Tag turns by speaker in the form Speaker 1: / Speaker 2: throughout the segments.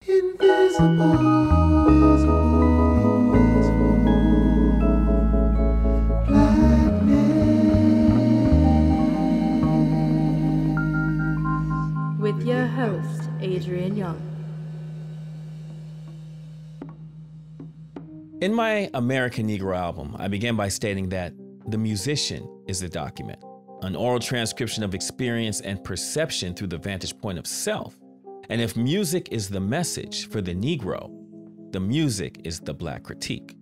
Speaker 1: Invisible, Blackness.
Speaker 2: With your host, Adrian Younge.
Speaker 3: In my American Negro album, I began by stating that the musician is the document, an oral transcription of experience and perception through the vantage point of self. And if music is the message for the Negro, the music is the Black critique.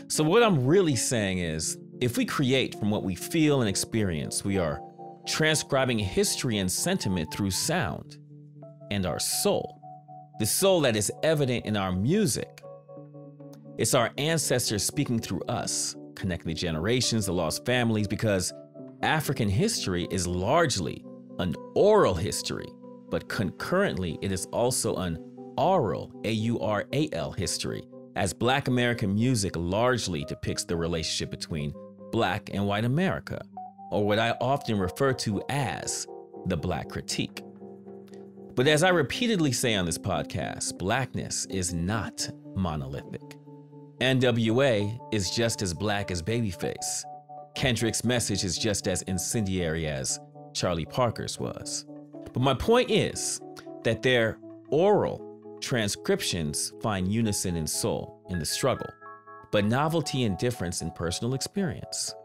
Speaker 3: So what I'm really saying is, if we create from what we feel and experience, we are transcribing history and sentiment through sound and our soul. The soul that is evident in our music. It's our ancestors speaking through us, connecting the generations, the lost families, because African history is largely an oral history, but concurrently it is also an aural, A-U-R-A-L history, as Black American music largely depicts the relationship between Black and white America, or what I often refer to as the Black critique. But as I repeatedly say on this podcast, Blackness is not monolithic. NWA is just as Black as Babyface. Kendrick's message is just as incendiary as Charlie Parker's was. But my point is that their oral transcriptions find unison in soul in the struggle, but novelty and difference in personal experience.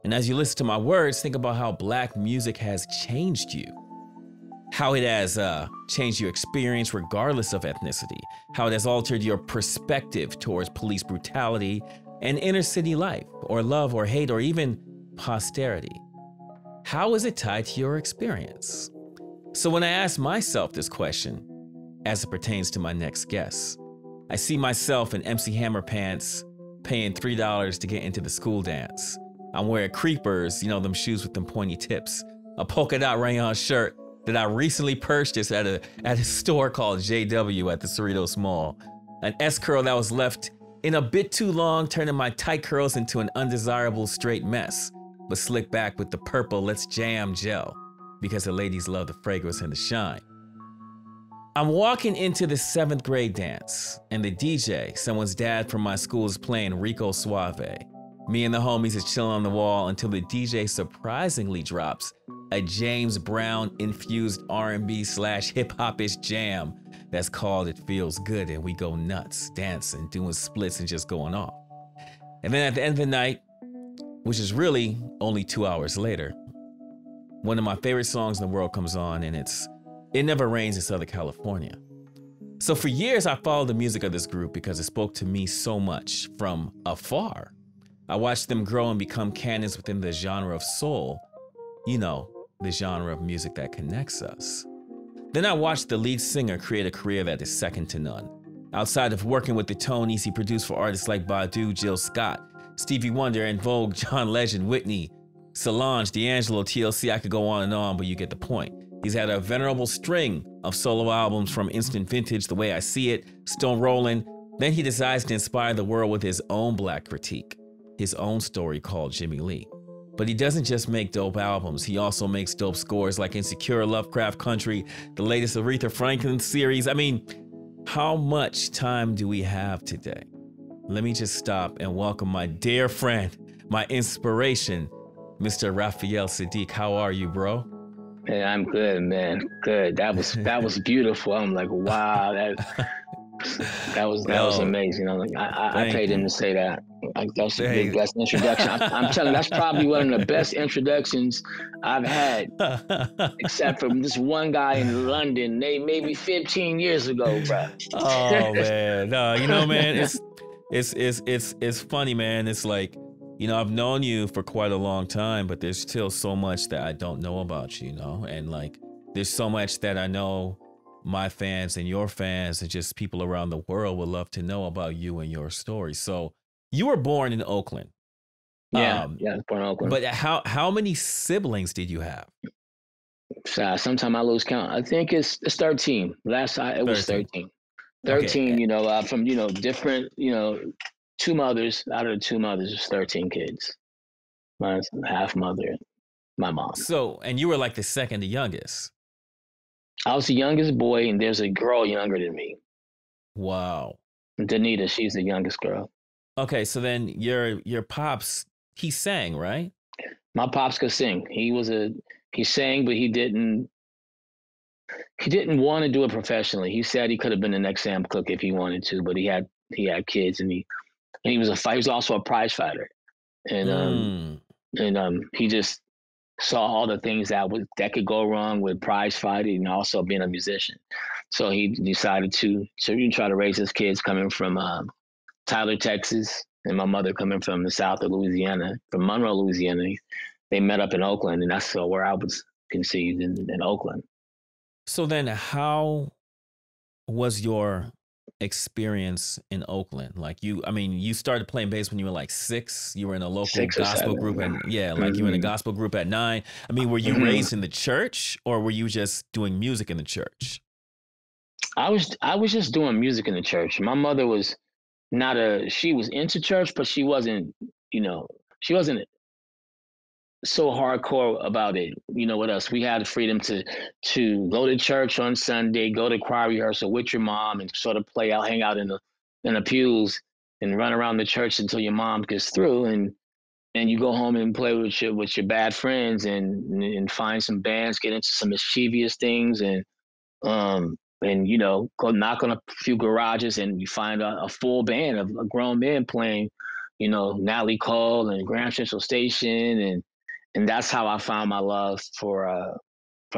Speaker 3: And as you listen to my words, think about how Black music has changed you, how it has changed your experience regardless of ethnicity, how it has altered your perspective towards police brutality and inner city life, or love or hate, or even posterity. How is it tied to your experience? So when I ask myself this question, as it pertains to my next guest, I see myself in MC Hammer pants, paying $3 to get into the school dance. I'm wearing creepers, them shoes with them pointy tips, a polka dot rayon shirt that I recently purchased at a store called JW at the Cerritos Mall, an S-curl that was left in a bit too long, turning my tight curls into an undesirable straight mess, but slick back with the purple Let's Jam gel, because the ladies love the fragrance and the shine. I'm walking into the 7th grade dance, and the DJ, someone's dad from my school, is playing Rico Suave. Me and the homies is chilling on the wall until the DJ surprisingly drops a James Brown infused R&B / hip hop-ish jam that's called It Feels Good, and we go nuts, dancing, doing splits, and just going off. And then at the end of the night, which is really only 2 hours later, one of my favorite songs in the world comes on, and it's It Never Rains in Southern California. So for years, I followed the music of this group because it spoke to me so much from afar. I watched them grow and become canons within the genre of soul, the genre of music that connects us. Then I watched the lead singer create a career that is second to none. Outside of working with the Tonys, he produced for artists like Badu, Jill Scott, Stevie Wonder, En Vogue, John Legend, Whitney, Solange, D'Angelo, TLC. I could go on, but you get the point. He's had a venerable string of solo albums from Instant Vintage, The Way I See It, Stone Rollin'. Then he decides to inspire the world with his own Black critique, his own story called Jimmy Lee. But he doesn't just make dope albums, he also makes dope scores like Insecure, Lovecraft Country, the latest Aretha Franklin series. I mean, how much time do we have today? Let me just stop and welcome my dear friend, my inspiration, Mr. Raphael Saadiq. How are you, bro?
Speaker 4: Hey, I'm good, man. Good. That was beautiful. I'm like, wow, that was amazing. I'm like, I paid him to say that. Like, that's the best introduction. I'm telling you, that's probably one of the best introductions I've had, except for this one guy in London, maybe 15 years ago, bro.
Speaker 3: Oh man, no, man, it's funny, man. It's like, I've known you for quite a long time, but there's still so much that I don't know about you, and like, there's so much that I know my fans and your fans and just people around the world would love to know about you and your story. So you were born in Oakland.
Speaker 4: Yeah, born in Oakland.
Speaker 3: But how many siblings did you have?
Speaker 4: Sometimes I lose count. I think it's 13. It was 13. 13, okay. From, different, two mothers. Out of the two mothers, there's 13 kids. Mine's half mother and my mom.
Speaker 3: So, and you were like the second, the youngest.
Speaker 4: I was the youngest boy, and there's a girl younger than me.
Speaker 3: Wow.
Speaker 4: Danita, she's the youngest girl.
Speaker 3: Okay, so then your pops, he sang, right?
Speaker 4: My pops could sing. He sang, but he didn't want to do it professionally. He said he could have been the next Sam Cooke if he wanted to, but he had kids, and he was he was also a prize fighter, and
Speaker 3: Mm.
Speaker 4: he just saw all the things that could go wrong with prize fighting and also being a musician. So he decided to try to raise his kids coming from Tyler, Texas, and my mother coming from the south of Louisiana, from Monroe, Louisiana. They met up in Oakland, and that's where I was conceived in Oakland.
Speaker 3: So then how was your experience in Oakland? Like you started playing bass when you were like 6. You were in a local
Speaker 4: 6 or
Speaker 3: gospel
Speaker 4: 7.
Speaker 3: group, and like you were in a gospel group at 9. I mean, were you raised in the church, or were you just doing music in the church?
Speaker 4: I was just doing music in the church. My mother was she was into church, but she wasn't, she wasn't so hardcore about it. With us, we had the freedom to go to church on Sunday, go to choir rehearsal with your mom, and sort of play out, hang out in the pews, and run around the church until your mom gets through, and you go home and play with your bad friends, and find some bands, get into some mischievous things, and go knock on a few garages, and you find a full band of grown men playing, Natalie Cole and Grand Central Station, and that's how I found my love for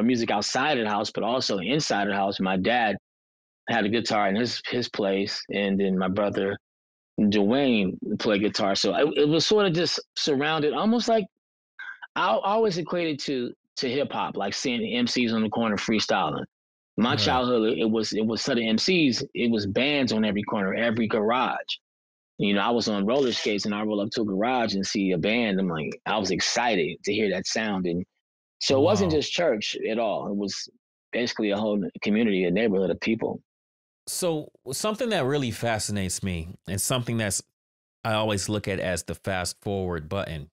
Speaker 4: music outside of the house, but also inside of the house. My dad had a guitar in his place, and then my brother Dwayne played guitar. So it was sort of just surrounded, almost like I always equated to hip hop, like seeing the MCs on the corner freestyling. My
Speaker 3: Right.
Speaker 4: childhood, it was instead of MCs, it was bands on every corner, every garage. I was on roller skates, and I roll up to a garage and see a band. I was excited to hear that sound. And so it wasn't
Speaker 3: Wow.
Speaker 4: just church at all. It was basically a whole community, a neighborhood of people.
Speaker 3: So something that really fascinates me, and something I always look at as the fast forward button.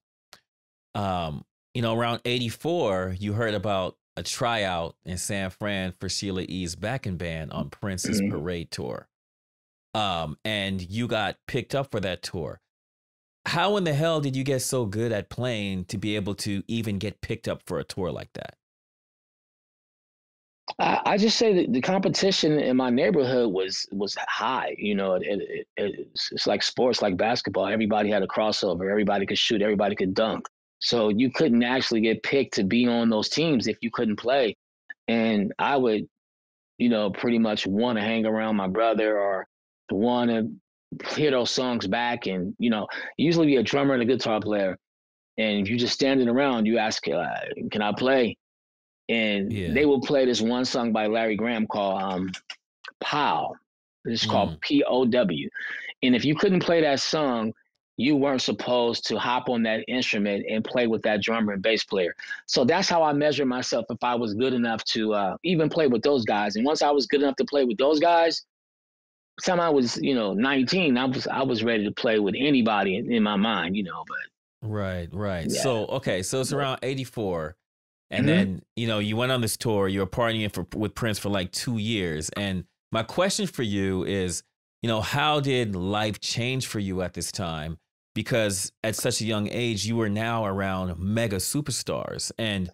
Speaker 3: Around 84, you heard about a tryout in San Fran for Sheila E.'s backing band on Prince's Parade Tour. And you got picked up for that tour. How in the hell did you get so good at playing to be able to even get picked up for a tour like that?
Speaker 4: I just say that the competition in my neighborhood was high. It's like sports, like basketball. Everybody had a crossover. Everybody could shoot. Everybody could dunk. So you couldn't actually get picked to be on those teams if you couldn't play. And I would, pretty much want to hang around my brother or want to hear those songs back. And usually be a drummer and a guitar player. And if you're just standing around, you ask, "Can I play?" And
Speaker 3: Yeah.
Speaker 4: they will play this one song by Larry Graham called POW. It's called POW. And if you couldn't play that song, you weren't supposed to hop on that instrument and play with that drummer and bass player. So that's how I measure myself if I was good enough to even play with those guys. And once I was good enough to play with those guys, time I was 19, I was ready to play with anybody in my mind, but
Speaker 3: Right.
Speaker 4: yeah.
Speaker 3: So, okay. So it's around 84. And
Speaker 4: Mhm.
Speaker 3: then, you went on this tour, you were partying with Prince for like 2 years. And my question for you is, how did life change for you at this time? Because at such a young age, you were now around mega superstars. And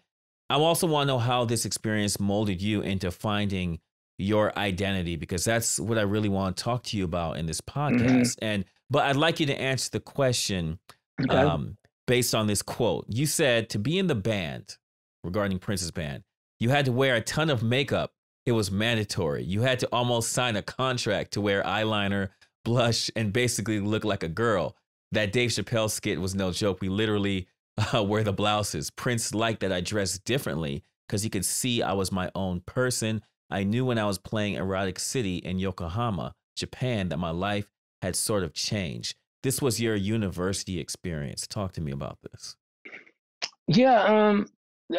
Speaker 3: I also want to know how this experience molded you into finding your identity, because that's what I really want to talk to you about in this
Speaker 4: Mhm.
Speaker 3: podcast. But I'd like you to answer the question
Speaker 4: Okay.
Speaker 3: based on this quote. You said to be in the band, regarding Prince's band, you had to wear a ton of makeup. It was mandatory. You had to almost sign a contract to wear eyeliner, blush, and basically look like a girl. That Dave Chappelle skit was no joke. We literally wear the blouses. Prince liked that I dressed differently because he could see I was my own person. I knew when I was playing Erotic City in Yokohama, Japan, that my life had sort of changed. This was your university experience. Talk to me about this.
Speaker 4: Yeah,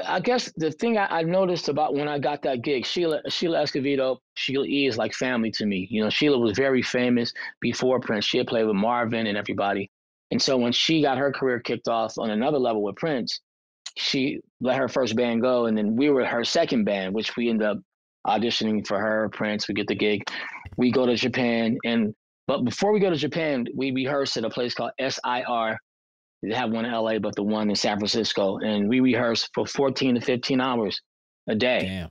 Speaker 4: I guess the thing I noticed about when I got that gig, Sheila Escovedo, Sheila E is like family to me. Sheila was very famous before Prince. She had played with Marvin and everybody. And so when she got her career kicked off on another level with Prince, she let her first band go, and then we were her second band, which we ended up auditioning for her, Prince. We get the gig. We go to Japan, but before we go to Japan, we rehearse at a place called SIR. They have one in LA, but the one in San Francisco, and we rehearse for 14 to 15 hours a day.
Speaker 3: Damn.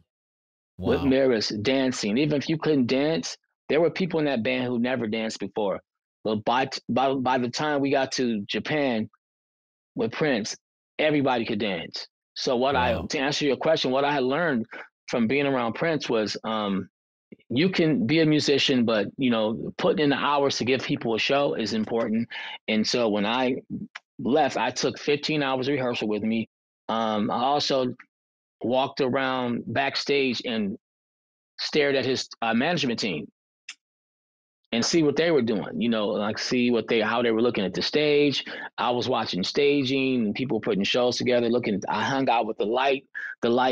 Speaker 3: Wow.
Speaker 4: With mirrors, dancing. Even if you couldn't dance, there were people in that band who never danced before. But by the time we got to Japan with Prince, everybody could dance. So to answer your question, what I had learned from being around Prince was you can be a musician, but putting in the hours to give people a show is important. And so when I left, I took 15 hours of rehearsal with me. I also walked around backstage and stared at his management team and see what they were doing, like see how they were looking at the stage. I was watching staging and people putting shows together, I hung out with the light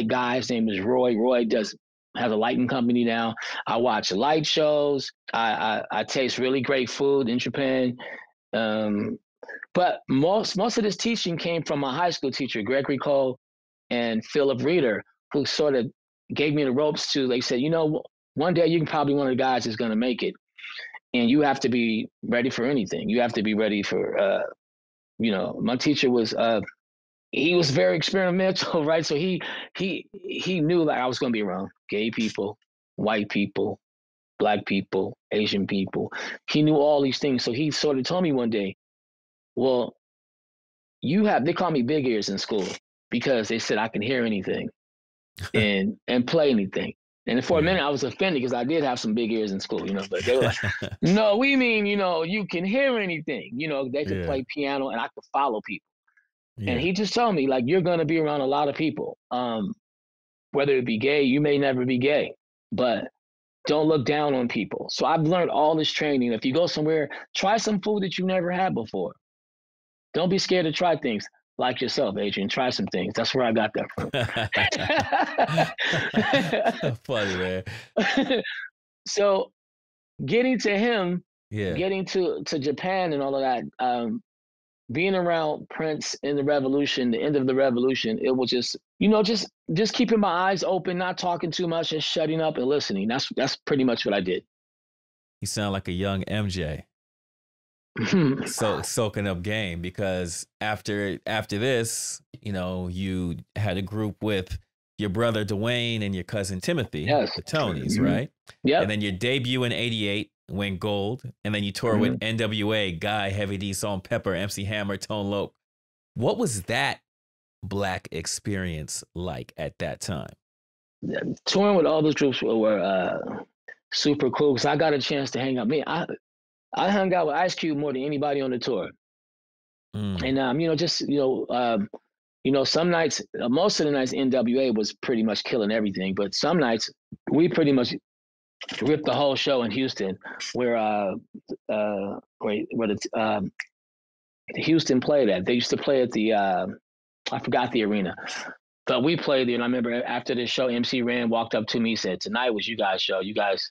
Speaker 4: guy. His name is Roy. Roy has a lighting company now. I watch light shows. I taste really great food in Japan. But most of this teaching came from my high school teacher, Gregory Cole and Philip Reeder, who sort of gave me the ropes they said, one day you can probably one of the guys is going to make it. And you have to be ready for anything. You have to be ready for, my teacher was, he was very experimental, right? So he knew like I was going to be around gay people, white people, Black people, Asian people. He knew all these things. So he sort of told me one day, well, they call me big ears in school because they said I can hear anything and play anything. And for a minute, I was offended because I did have some big ears in school, but they were like, no, we mean, you can hear anything. They could play piano and I could follow people. Yeah. And he just told me, like, you're going to be around a lot of people. Whether it be gay, you may never be gay, but don't look down on people. So I've learned all this training. If you go somewhere, try some food that you've never had before. Don't be scared to try things. Like yourself, Adrian, try some things. That's where I got that
Speaker 3: from. Funny, man.
Speaker 4: So getting to him, getting to Japan and all of that, being around Prince in the revolution, the end of the revolution, it was just, just keeping my eyes open, not talking too much, just shutting up and listening. That's pretty much what I did.
Speaker 3: You sound like a young MJ. So soaking up game, because after this, you had a group with your brother Dwayne and your cousin Timothy, the Tonys, right?
Speaker 4: Yeah.
Speaker 3: And then your debut in '88 went gold, and then you toured with NWA, Guy, Heavy D, Salt and Pepper, MC Hammer, Tone Loc. What was that Black experience like at that time?
Speaker 4: Yeah, touring with all those groups were super cool because I got a chance to hang out. I hung out with Ice Cube more than anybody on the tour. And, some nights, most of the nights NWA was pretty much killing everything. But some nights we pretty much ripped the whole show in Houston where Houston played at. They used to play at the, I forgot the arena. But we played there. And I remember after the show, MC Ren walked up to me and said, tonight was you guys' show. You guys,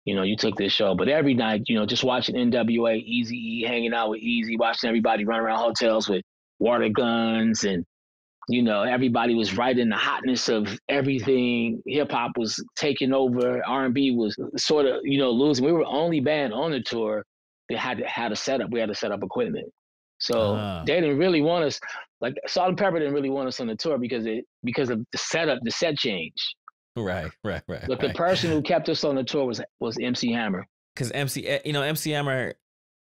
Speaker 4: you took this show. But every night, just watching NWA, Eazy-E, hanging out with Eazy, watching everybody run around hotels with water guns. And, everybody was right in the hotness of everything. Hip hop was taking over. R&B was sort of, losing. We were the only band on the tour that had a setup. We had to set up equipment. So they didn't really want us, like Salt and Pepper didn't really want us on the tour because of the setup, the set change.
Speaker 3: Right. But
Speaker 4: the person who kept us on the tour was MC Hammer.
Speaker 3: Because MC Hammer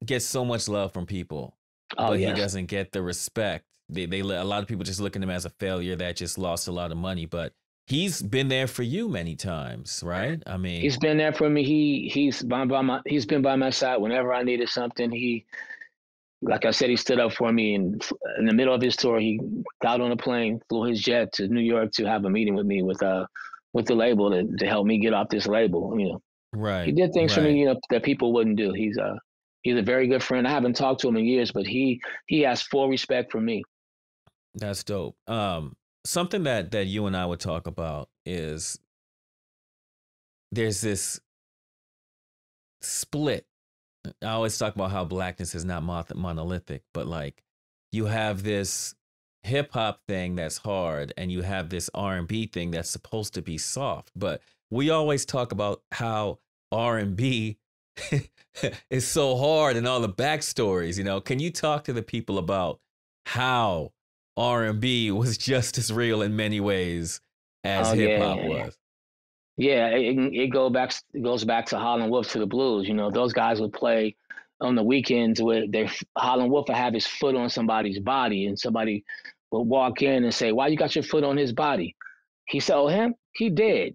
Speaker 3: gets so much love from people, but he doesn't get the respect. They a lot of people just look at him as a failure that just lost a lot of money. But he's been there for you many times, right? I mean,
Speaker 4: he's been there for me. He's been by my side whenever I needed something. Like I said, he stood up for me, and in the middle of his tour, he got on a plane, flew his jet to New York to have a meeting with me with the label to help me get off this label.
Speaker 3: Right.
Speaker 4: He did things for me, that people wouldn't do. He's a very good friend. I haven't talked to him in years, but he has full respect for me.
Speaker 3: That's dope. Something that you and I would talk about is there's this split. I always talk about how Blackness is not monolithic, but like you have this hip hop thing that's hard and you have this R&B thing that's supposed to be soft. But we always talk about how R&B is so hard and all the backstories, you know. Can you talk to the people about how R&B was just as real in many ways as hip hop was?
Speaker 4: Yeah, it goes back to Holland Wolf to the blues. You know, those guys would play on the weekends where Holland Wolf would have his foot on somebody's body, and somebody would walk in and say, "Why you got your foot on his body?" He said, "Oh, him? He dead."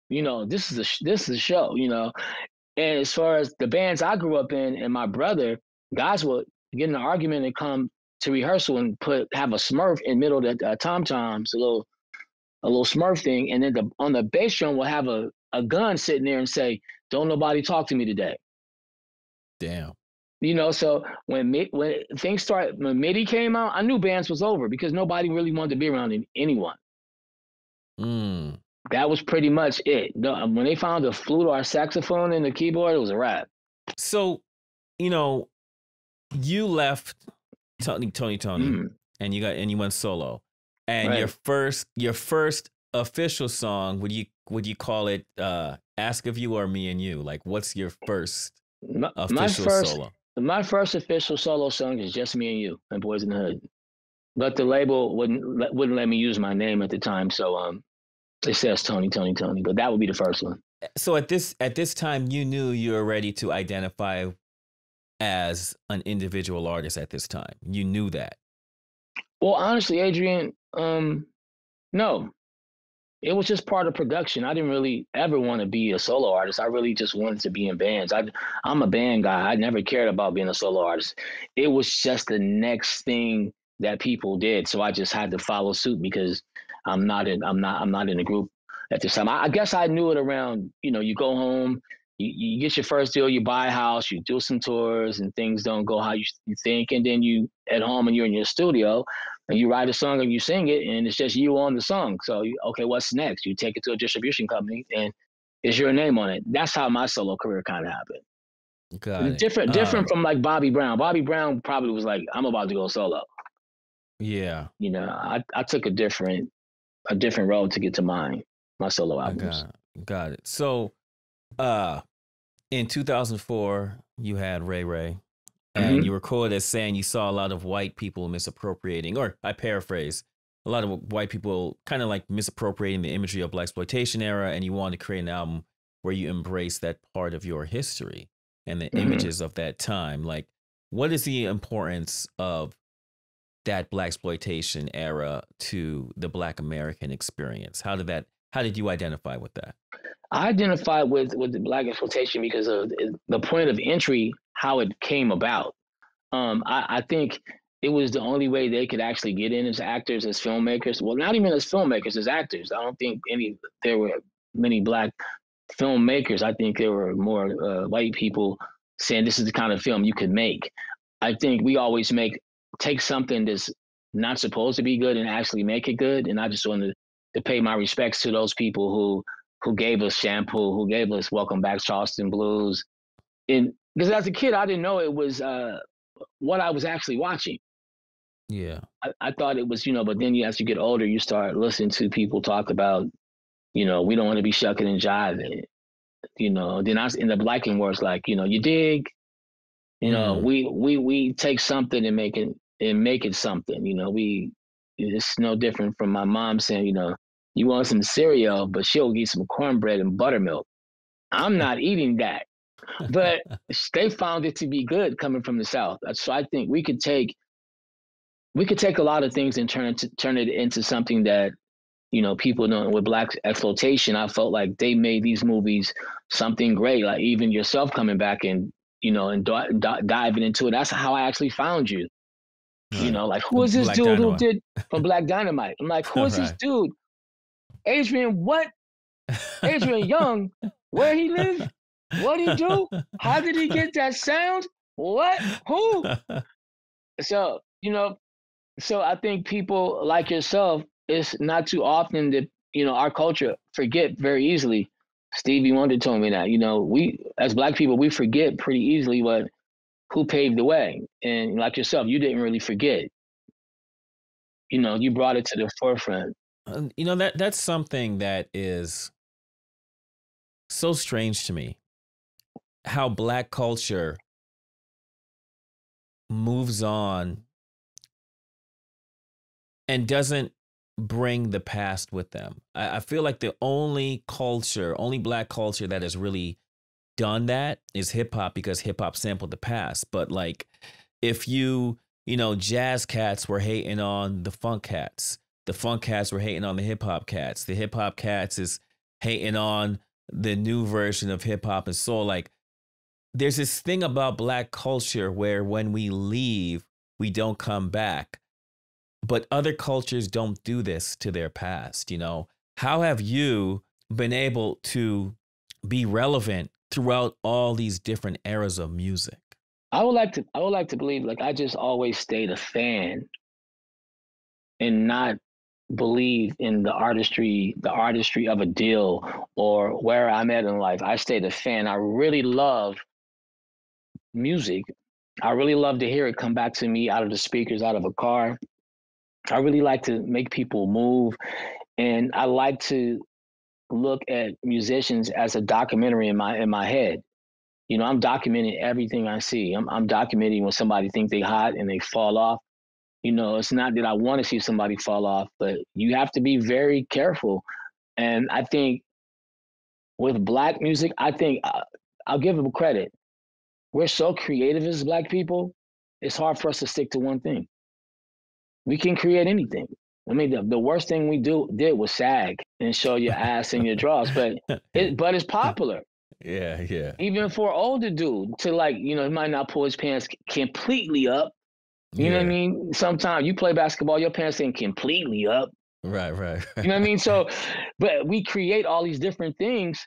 Speaker 4: You know, this is a show. You know, and as far as the bands I grew up in, and my brother, guys would get in an argument and come to rehearsal and have a Smurf in the middle of the tom toms, a little Smurf thing, and then on the bass drum will have a gun sitting there and say, "Don't nobody talk to me today."
Speaker 3: Damn.
Speaker 4: You know, so when MIDI came out, I knew bands was over because nobody really wanted to be around anyone.
Speaker 3: Mm.
Speaker 4: That was pretty much it. When they found a flute or a saxophone in the keyboard, it was a wrap.
Speaker 3: So, you know, you left Tony, and you went solo. And
Speaker 4: Right.
Speaker 3: your first official song, would you call it Ask of You or Me and You? Like, what's your first official solo?
Speaker 4: My first official solo song is Just Me and You and Boys in the Hood. But the label wouldn't let me use my name at the time, so it says Tony, but that would be the first one.
Speaker 3: So at this time, you knew you were ready to identify as an individual artist at this time. You knew that.
Speaker 4: Well, honestly, Adrian, no. It was just part of production. I didn't really ever want to be a solo artist. I really just wanted to be in bands. I'm a band guy. I never cared about being a solo artist. It was just the next thing that people did. So I just had to follow suit because I'm not in a group at this time. I guess I knew it around, you know, you go home, you get your first deal, you buy a house, you do some tours and things don't go how you think. And then you at home and you're in your studio and you write a song and you sing it and it's just you on the song. So, okay, what's next? You take it to a distribution company and it's your name on it. That's how my solo career kind of happened.
Speaker 3: Got it.
Speaker 4: Different from like Bobby Brown. Bobby Brown probably was like, I'm about to go solo.
Speaker 3: Yeah.
Speaker 4: You know, I took a different road to get to my solo albums.
Speaker 3: Got it. So, in 2004, you had Ray Ray, and you were quoted as saying you saw a lot of white people misappropriating, or I paraphrase, a lot of white people kind of like misappropriating the imagery of Blaxploitation era, and you wanted to create an album where you embrace that part of your history and the images of that time. Like, what is the importance of that Blaxploitation era to the Black American experience? How did you identify with that?
Speaker 4: I identified with the Black exploitation because of the point of entry, how it came about. I think it was the only way they could actually get in as actors, as filmmakers. Well, not even as filmmakers, as actors. I don't think there were many Black filmmakers. I think there were more white people saying this is the kind of film you could make. I think we always take something that's not supposed to be good and actually make it good. And I just wanted to pay my respects to those people who gave us Shampoo, who gave us Welcome Back Charleston Blues. And because as a kid, I didn't know it was what I was actually watching.
Speaker 3: Yeah.
Speaker 4: I thought it was, but then as you get older, you start listening to people talk about, we don't want to be shucking and jiving. Then I end up liking words like, you dig, we take something and make it something. It's no different from my mom saying, you want some cereal, but she'll get some cornbread and buttermilk. I'm not eating that, but they found it to be good coming from the South. So I think we could take a lot of things and turn it into something that, people know. With Black exploitation, I felt like they made these movies something great. Like even yourself coming back and, diving into it. That's how I actually found you.
Speaker 3: Right.
Speaker 4: Like, who is this
Speaker 3: Black
Speaker 4: dude
Speaker 3: Dynamite.
Speaker 4: who did from Black Dynamite? I'm like, who is this dude? Adrian, what? Adrian Younge, where he live? What he do? How did he get that sound? What? Who? So, so I think people like yourself, it's not too often that, our culture forget very easily. Stevie Wonder told me that, we, as Black people, we forget pretty easily who paved the way. And like yourself, you didn't really forget. You brought it to the forefront.
Speaker 3: That's something that is so strange to me how Black culture moves on and doesn't bring the past with them. I feel like the only Black culture that has really done that is hip hop, because hip hop sampled the past. But like, if jazz cats were hating on the funk cats, the funk cats were hating on the hip hop cats is hating on the new version of hip hop and soul. Like, there's this thing about Black culture where when we leave, we don't come back. But other cultures don't do this to their past. How have you been able to be relevant throughout all these different eras of music?
Speaker 4: I would like to believe, like, I just always stayed a fan and not believe in the artistry of a deal or where I'm at in life. I stayed a fan. I really love music. I really love to hear it come back to me out of the speakers, out of a car. I really like to make people move, and I like to look at musicians as a documentary in my head. I'm documenting everything I see. I'm documenting when somebody thinks they hot and they fall off. It's not that I want to see somebody fall off, but you have to be very careful. And I think with Black music, I'll give them credit. We're so creative as Black people. It's hard for us to stick to one thing. We can create anything. I mean, the worst thing we did was sag and show your ass and your drawers, but it's popular.
Speaker 3: Yeah.
Speaker 4: Even for an older dude to, like, he might not pull his pants completely up. You know what I mean? Sometimes you play basketball, your pants ain't completely up.
Speaker 3: Right.
Speaker 4: You know what I mean? So, but we create all these different things.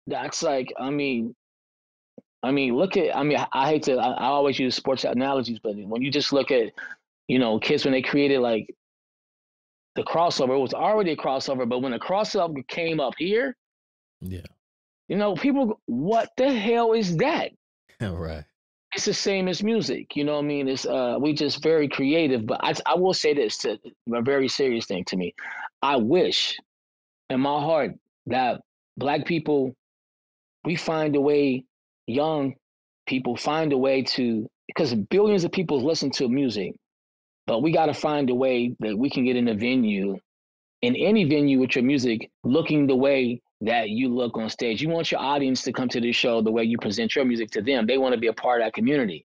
Speaker 4: That's like, I always use sports analogies, but when you just look at, kids, when they created like the crossover, it was already a crossover, but when the crossover came up here, people, what the hell is that?
Speaker 3: Right.
Speaker 4: It's the same as music, you know what I mean? It's we just very creative, but I will say this, to a very serious thing to me. I wish in my heart that Black people, we find a way, young people find a way to, because billions of people listen to music, but we got to find a way that we can get in a venue, in any venue with your music, looking the way that you look on stage. You want your audience to come to the show the way you present your music to them. They want to be a part of that community.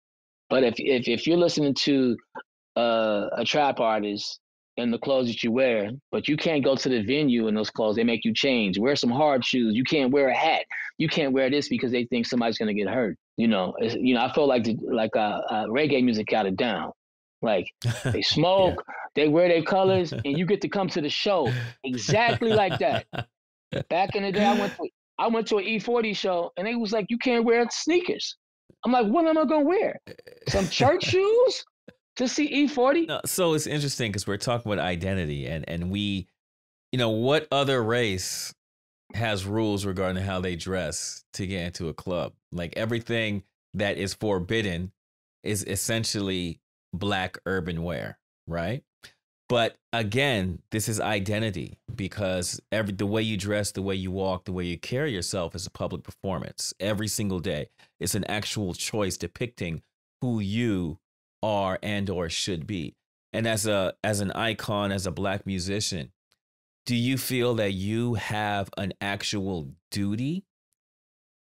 Speaker 4: But if you're listening to a trap artist and the clothes that you wear, but you can't go to the venue in those clothes, they make you change. Wear some hard shoes. You can't wear a hat. You can't wear this because they think somebody's gonna get hurt. I feel like reggae music got it down. Like, they smoke, they wear their colors, and you get to come to the show exactly like that. Back in the day, I went to an E40 show, and they was like, "You can't wear sneakers." I'm like, "What am I gonna wear? Some church shoes to see E40?"
Speaker 3: No, so it's interesting because we're talking about identity, and we, what other race has rules regarding how they dress to get into a club? Like, everything that is forbidden is essentially Black urban wear, right? But again, this is identity, because the way you dress, the way you walk, the way you carry yourself is a public performance every single day. It's an actual choice depicting who you are and or should be. And as an icon, as a Black musician, do you feel that you have an actual duty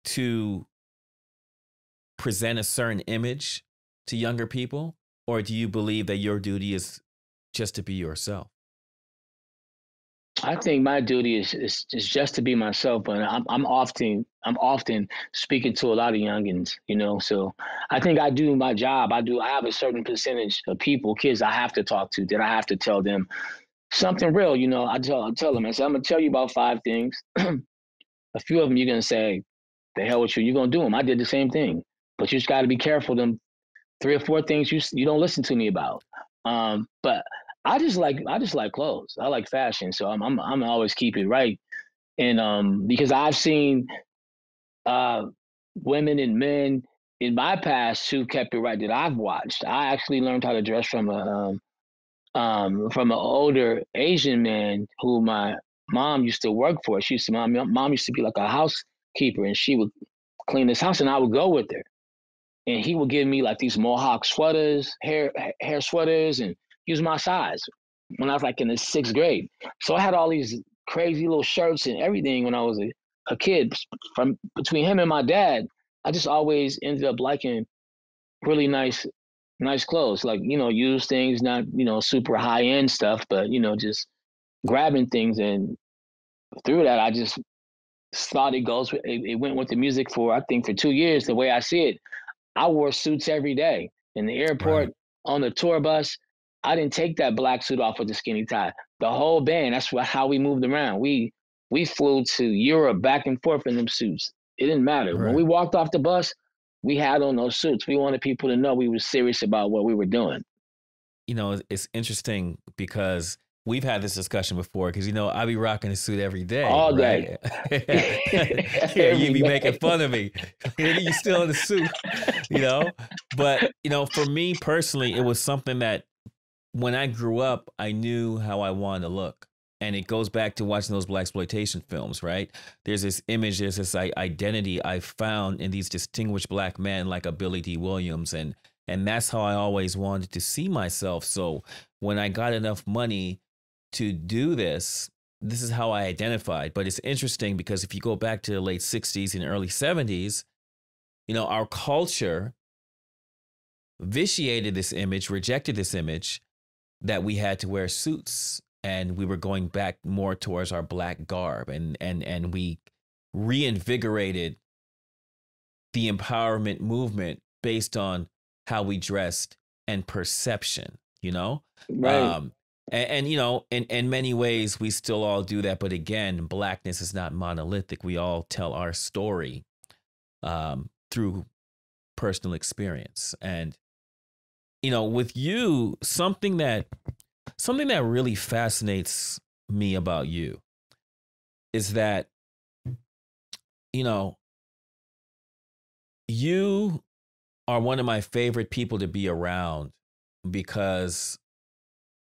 Speaker 3: to present a certain image to younger people? Or do you believe that your duty is just to be yourself?
Speaker 4: I think my duty is just to be myself, but I'm often speaking to a lot of youngins, So I think I do my job. I have a certain percentage of kids I have to talk to, that I have to tell them something real. I tell them, I say, I'm gonna tell you about 5 things. A few of them you're gonna say, "The hell with you," you're gonna do them. I did the same thing, but you just got to be careful. Them 3 or 4 things you don't listen to me about. But I just like clothes. I like fashion, so I'm always keep it right. And because I've seen women and men in my past who kept it right that I've watched. I actually learned how to dress from an older Asian man who my mom used to work for. My mom used to be like a housekeeper, and she would clean his house, and I would go with her. And he would give me like these Mohawk sweaters, hair sweaters, and he was my size when I was like in the 6th grade. So I had all these crazy little shirts and everything when I was a kid. From between him and my dad, I just always ended up liking really nice clothes, like, used things, not, super high end stuff, but, just grabbing things. And through that, I just thought it went with the music for, I think, for 2 years. The way I see it, I wore suits every day in the airport,
Speaker 3: Right.
Speaker 4: on the tour bus. I didn't take that black suit off with the skinny tie. The whole band, that's how we moved around. We flew to Europe back and forth in them suits. It didn't matter. When
Speaker 3: Right.
Speaker 4: we walked off the bus, we had on those suits. We wanted people to know we were serious about what we were doing.
Speaker 3: It's interesting because we've had this discussion before because, I be rocking a suit every day.
Speaker 4: All
Speaker 3: right?
Speaker 4: day.
Speaker 3: Yeah, you be making fun of me. You still in the suit, But, for me personally, it was something that when I grew up, I knew how I wanted to look. And it goes back to watching those blaxploitation films, right? There's this image, there's this identity I found in these distinguished black men like a Billy D. Williams. And that's how I always wanted to see myself. So when I got enough money to do this is how I identified. But it's interesting because if you go back to the late 60s and early 70s, our culture vitiated this image, rejected this image that we had to wear suits. And we were going back more towards our black garb, and we reinvigorated the empowerment movement based on how we dressed and perception,
Speaker 4: Right.
Speaker 3: And in many ways, we still all do that. But again, blackness is not monolithic. We all tell our story through personal experience. And, with you, something that really fascinates me about you is that, you are one of my favorite people to be around because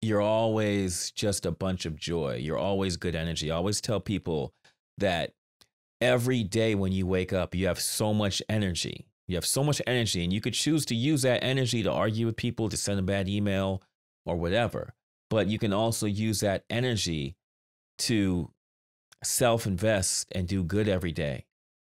Speaker 3: you're always just a bunch of joy. You're always good energy. I always tell people that every day when you wake up, you have so much energy. You have so much energy, and you could choose to use that energy to argue with people, to send a bad email or whatever. But you can also use that energy to self-invest and do good every day.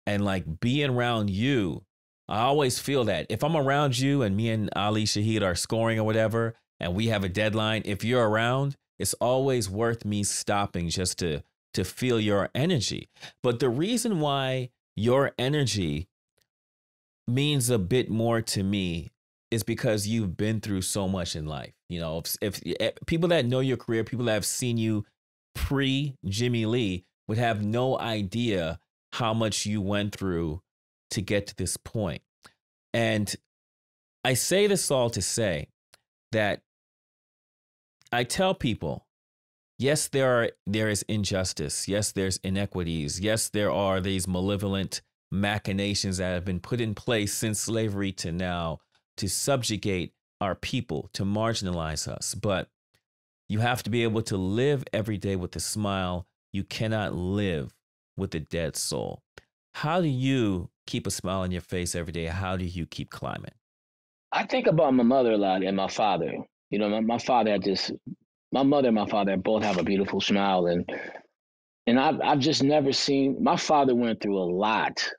Speaker 3: And like being around you, I always feel that if I'm around you and me and Ali Shaheed are scoring or whatever, and we have a deadline, if you're around, it's always worth me stopping just to feel your energy. But the reason why your energy means a bit more to me is because you've been through so much in life. If people that know your career, people that have seen you pre Jimmy Lee would have no idea how much you went through to get to this point. And I say this all to say that I tell people, yes, there is injustice. Yes, there's inequities. Yes, there are these malevolent machinations that have been put in place since slavery to now to subjugate our people, to marginalize us. But you have to be able to live every day with a smile. You cannot live with a dead soul. How do you keep a smile on your face every day? How do you keep climbing?
Speaker 4: I think about my mother a lot and my father. My father had my mother and my father both have a beautiful smile, and I've just never seen. My father went through a lot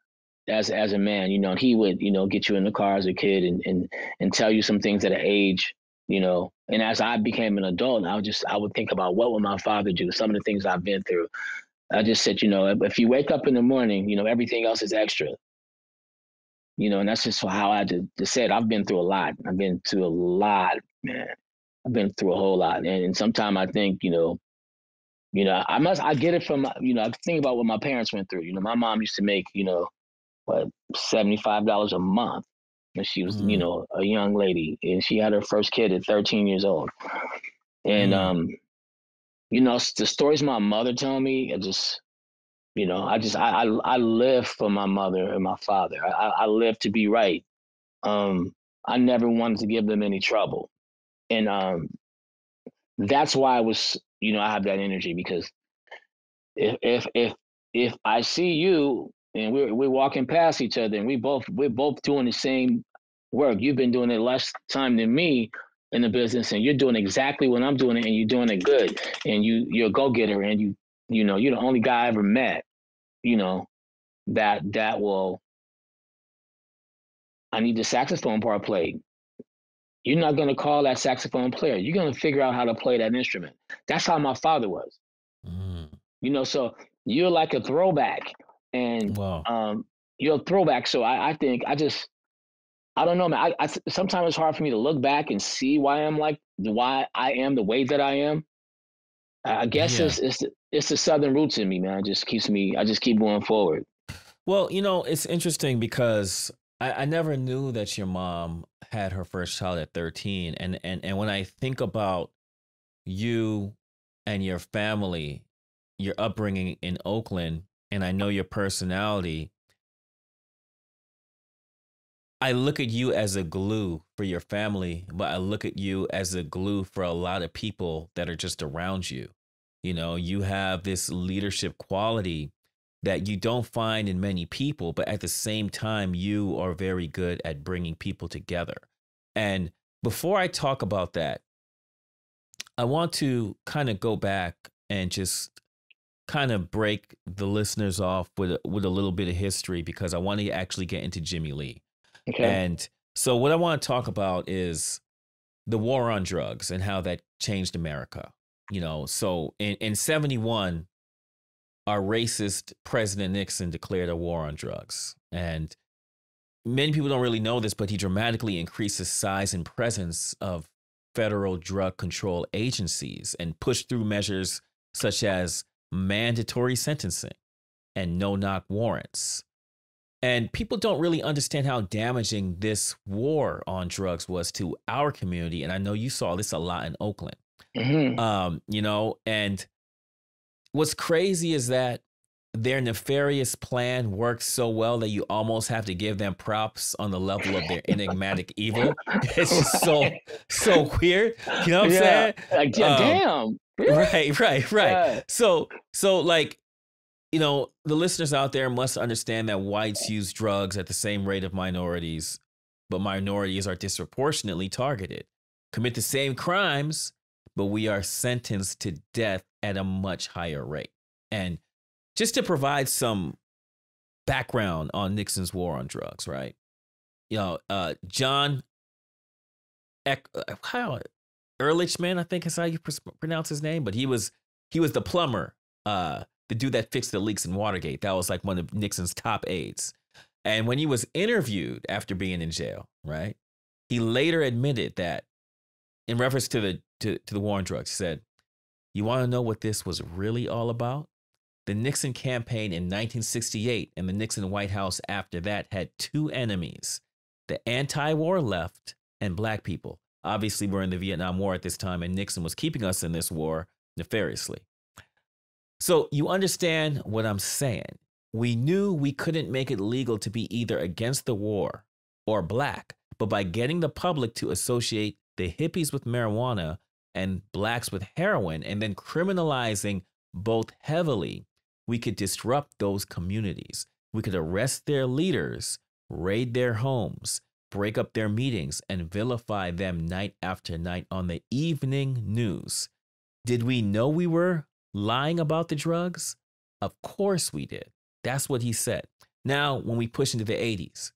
Speaker 4: as a man, and he would, get you in the car as a kid and tell you some things at an age, and as I became an adult, I would think about what would my father do, some of the things I've been through. I just said, if you wake up in the morning, everything else is extra. And that's just how I just said, I've been through a lot. I've been through a lot, man. I've been through a whole lot. And sometimes I think, I get it from, I think about what my parents went through. My mom used to make, what, $75 a month when she was,
Speaker 3: Mm,
Speaker 4: a young lady. And she had her first kid at 13 years old. And,
Speaker 3: mm,
Speaker 4: the stories my mother told me, I live for my mother and my father. I live to be right. I never wanted to give them any trouble. And that's why I have that energy, because if I see you and we're walking past each other, and we're both doing the same work. You've been doing it less time than me in the business, and you're doing exactly what I'm doing, and you're doing it good, and you're a go getter, and you know you're the only guy I ever met, you know, that will. I need the saxophone part played. You're not going to call that saxophone player. You're going to figure out how to play that instrument. That's how my father was.
Speaker 3: Mm.
Speaker 4: You know, so you're like a throwback, and
Speaker 3: Wow.
Speaker 4: you're a throwback. So I think I don't know, man. Sometimes it's hard for me to look back and see why why I am the way that I am. I guess
Speaker 3: Yeah.
Speaker 4: it's the Southern roots in me, man. I just keep going forward.
Speaker 3: Well, you know, it's interesting because I never knew that your mom had her first child at 13. And when I think about you and your family, your upbringing in Oakland, and I know your personality, I look at you as a glue for your family, but I look at you as a glue for a lot of people that are just around you. You know, you have this leadership quality that you don't find in many people, but at the same time, you are very good at bringing people together. And before I talk about that, I want to kind of go back and just kind of break the listeners off with a little bit of history because I want to actually get into Jimmy Lee.
Speaker 4: Okay.
Speaker 3: And so what I want to talk about is the war on drugs and how that changed America. You know, so in 71, our racist President Nixon declared a war on drugs. And many people don't really know this, but he dramatically increased the size and presence of federal drug control agencies and pushed through measures such as mandatory sentencing and no-knock warrants. And people don't really understand how damaging this war on drugs was to our community. And I know you saw this a lot in Oakland.
Speaker 4: Mm-hmm.
Speaker 3: You know, and what's crazy is that their nefarious plan works so well that you almost have to give them props on the level of their enigmatic evil. It's just so weird. You know what I'm saying?
Speaker 4: Like, damn. Really?
Speaker 3: Right.
Speaker 4: Yeah.
Speaker 3: So like, you know, the listeners out there must understand that whites use drugs at the same rate of minorities, but minorities are disproportionately targeted, commit the same crimes, but we are sentenced to death at a much higher rate. And just to provide some background on Nixon's war on drugs, right? You know, John Ehrlichman, I think is how you pronounce his name, but he was the plumber, the dude that fixed the leaks in Watergate. That was like one of Nixon's top aides. And when he was interviewed after being in jail, right, he later admitted that in reference to the war on drugs, he said, "You want to know what this was really all about? The Nixon campaign in 1968 and the Nixon White House after that had two enemies, the anti-war left and black people. Obviously, we're in the Vietnam War at this time, and Nixon was keeping us in this war nefariously." So you understand what I'm saying. We knew we couldn't make it legal to be either against the war or black, but by getting the public to associate the hippies with marijuana and blacks with heroin and then criminalizing both heavily, we could disrupt those communities. We could arrest their leaders, raid their homes, break up their meetings, and vilify them night after night on the evening news. Did we know we were lying about the drugs? Of course we did. That's what he said. Now, when we push into the 80s,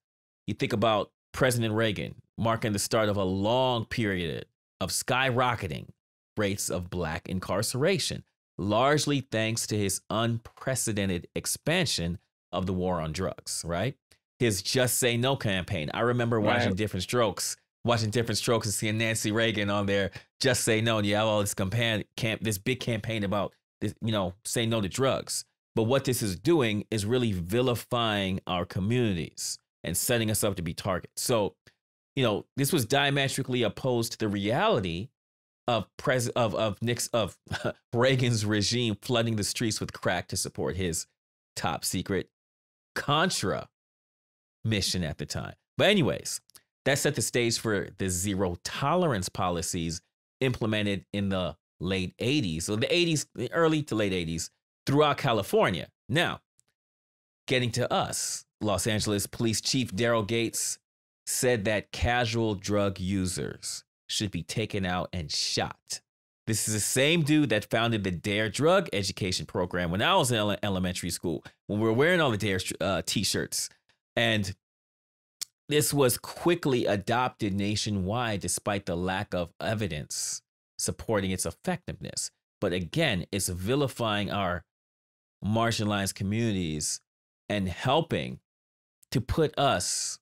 Speaker 3: you think about President Reagan marking the start of a long period of skyrocketing rates of black incarceration, largely thanks to his unprecedented expansion of the war on drugs, right? His Just Say No campaign. I remember watching Different Strokes and seeing Nancy Reagan on there, Just Say No, and you have all this this big campaign about this, you know, say no to drugs. But what this is doing is really vilifying our communities and setting us up to be targets. So, you know, this was diametrically opposed to the reality of Reagan's regime flooding the streets with crack to support his top secret Contra mission at the time. But anyways, that set the stage for the zero tolerance policies implemented in the late 80s. So the 80s, the early to late 80s throughout California. Now, getting to us. Los Angeles Police Chief Daryl Gates said that casual drug users should be taken out and shot. This is the same dude that founded the DARE drug education program when I was in elementary school, when we were wearing all the DARE t-shirts. And this was quickly adopted nationwide despite the lack of evidence supporting its effectiveness. But again, it's vilifying our marginalized communities and helping to put us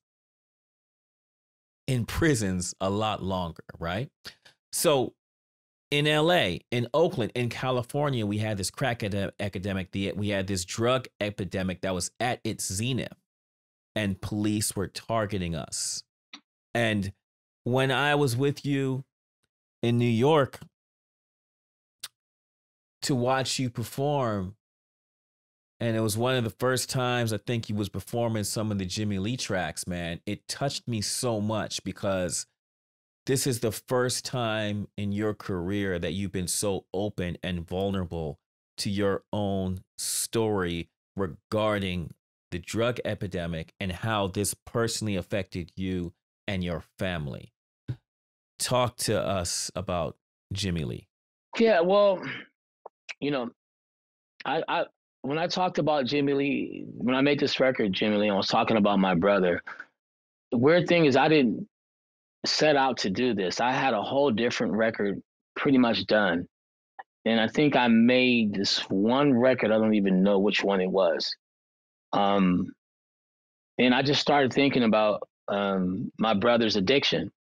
Speaker 3: in prisons a lot longer, right? So in LA, in Oakland, in California, we had this crack epidemic. We had this drug epidemic that was at its zenith, and police were targeting us. And when I was with you in New York to watch you perform, and it was one of the first times I think you was performing some of the Jimmy Lee tracks, man, it touched me so much because this is the first time in your career that you've been so open and vulnerable to your own story regarding the drug epidemic and how this personally affected you and your family. Talk to us about Jimmy Lee.
Speaker 4: Yeah, well, you know, I when I talked about Jimmy Lee, when I made this record, Jimmy Lee, I was talking about my brother. The weird thing is I didn't set out to do this. I had a whole different record pretty much done. And I think I made this one record. I don't even know which one it was. And I just started thinking about my brother's addiction.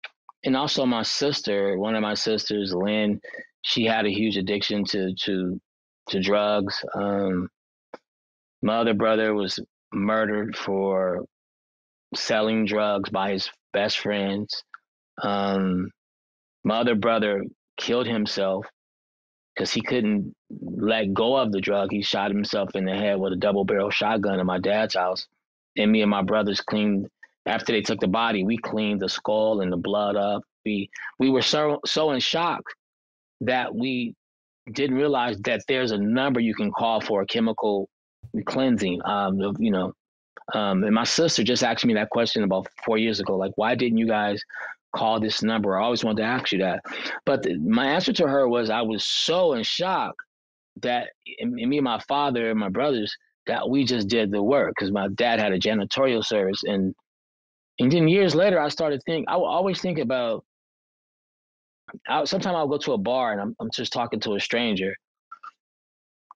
Speaker 4: And also my sister, one of my sisters, Lynn, she had a huge addiction to drugs. My other brother was murdered for selling drugs by his best friends. My other brother killed himself because he couldn't let go of the drug. He shot himself in the head with a double-barrel shotgun in my dad's house. And me and my brothers cleaned, after they took the body, we cleaned the skull and the blood up. We were so in shock that we didn't realize that there's a number you can call for a chemical cleansing. And my sister just asked me that question about 4 years ago, like, why didn't you guys call this number? I always wanted to ask you that. But my answer to her was I was so in shock that me and my father and my brothers, that we just did the work because my dad had a janitorial service. And then years later, I started thinking, I would always think about, sometimes I'll go to a bar and I'm just talking to a stranger.